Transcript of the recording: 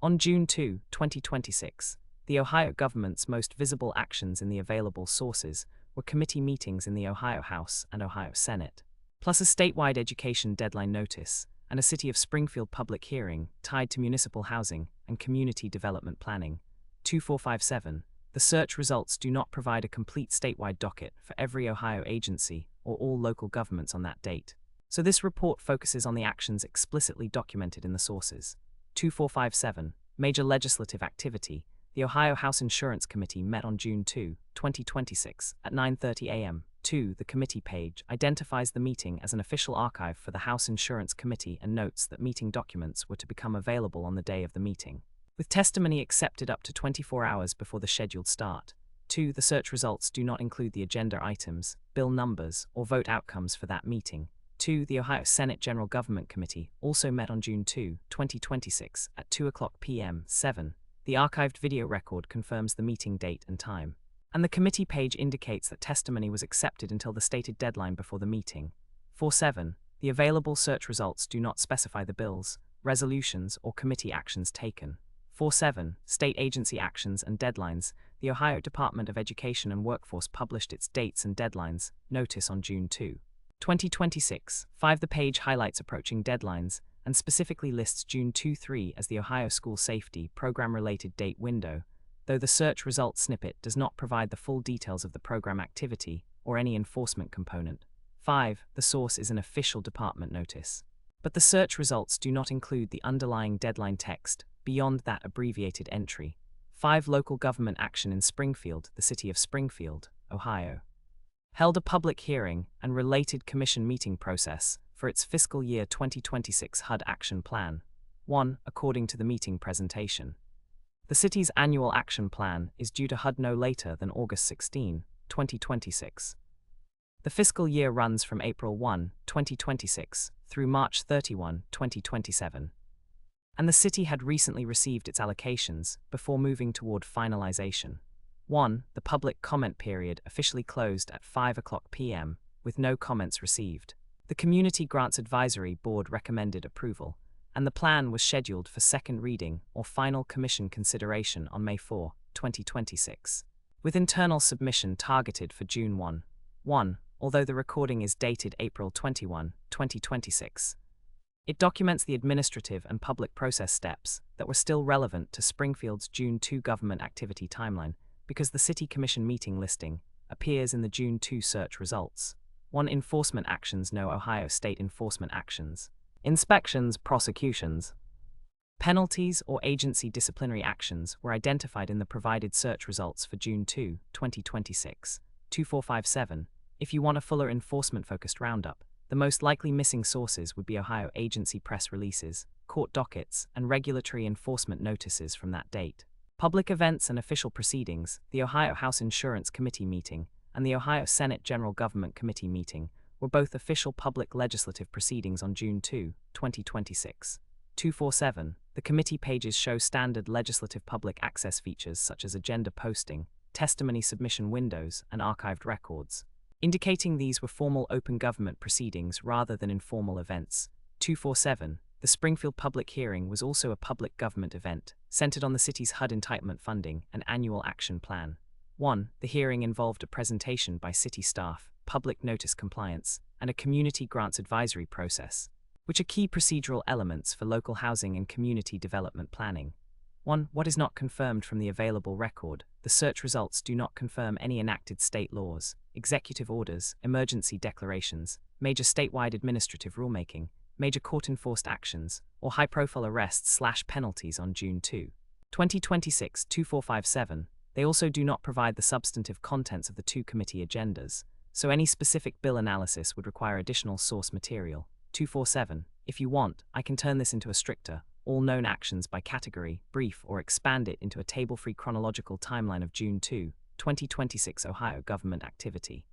On June 2, 2026, the Ohio government's most visible actions in the available sources were committee meetings in the Ohio House and Ohio Senate, plus a statewide education deadline notice and a City of Springfield public hearing tied to municipal housing and community development planning. 2457. The search results do not provide a complete statewide docket for every Ohio agency or all local governments on that date, so this report focuses on the actions explicitly documented in the sources. 2457. Major legislative activity. The Ohio House Insurance Committee met on June 2, 2026, at 9:30 a.m. 2. The committee page identifies the meeting as an official archive for the House Insurance Committee and notes that meeting documents were to become available on the day of the meeting, with testimony accepted up to 24 hours before the scheduled start. 2. The search results do not include the agenda items, bill numbers, or vote outcomes for that meeting. 2. The Ohio Senate General Government Committee also met on June 2, 2026, at 2:00 p.m. 7. The archived video record confirms the meeting date and time, and the committee page indicates that testimony was accepted until the stated deadline before the meeting. 4.7. The available search results do not specify the bills, resolutions, or committee actions taken. 4.7. State agency actions and deadlines. The Ohio Department of Education and Workforce published its dates and deadlines notice on June 2, 2026. 5. The page highlights approaching deadlines and specifically lists June 2-3 as the Ohio School Safety Program-related date window, though the search results snippet does not provide the full details of the program activity or any enforcement component. 5. The source is an official department notice, but the search results do not include the underlying deadline text beyond that abbreviated entry. 5. Local government action in Springfield. The City of Springfield, Ohio, held a public hearing and related commission meeting process for its fiscal year 2026 HUD Action Plan. 1. According to the meeting presentation, the city's annual action plan is due to HUD no later than August 16, 2026. The fiscal year runs from April 1, 2026 through March 31, 2027. And the city had recently received its allocations before moving toward finalization. 1. The public comment period officially closed at 5:00 p.m. with no comments received. The Community Grants Advisory Board recommended approval, and the plan was scheduled for second reading or final commission consideration on May 4, 2026, with internal submission targeted for June 1. 1. Although the recording is dated April 21, 2026, it documents the administrative and public process steps that were still relevant to Springfield's June 2 government activity timeline because the City Commission meeting listing appears in the June 2 search results. 1. Enforcement actions. No Ohio State enforcement actions, inspections, prosecutions, penalties, or agency disciplinary actions were identified in the provided search results for June 2, 2026. 2457. If you want a fuller enforcement-focused roundup, the most likely missing sources would be Ohio agency press releases, court dockets, and regulatory enforcement notices from that date. Public events and official proceedings. The Ohio House Insurance Committee meeting and the Ohio Senate General Government Committee meeting were both official public legislative proceedings on June 2, 2026. 247. The committee pages show standard legislative public access features such as agenda posting, testimony submission windows, and archived records, indicating these were formal open government proceedings rather than informal events. 247. The Springfield public hearing was also a public government event, centered on the city's HUD entitlement funding and annual action plan. 1. The hearing involved a presentation by city staff, public notice compliance, and a community grants advisory process, which are key procedural elements for local housing and community development planning. 1. What is not confirmed from the available record. The search results do not confirm any enacted state laws, executive orders, emergency declarations, major statewide administrative rulemaking, major court-enforced actions, or high-profile arrests/penalties on June 2, 2026. 2457. They also do not provide the substantive contents of the two committee agendas, so any specific bill analysis would require additional source material. 247. If you want, I can turn this into a stricter, all known actions by category, brief, or expand it into a table-free chronological timeline of June 2, 2026 Ohio government activity.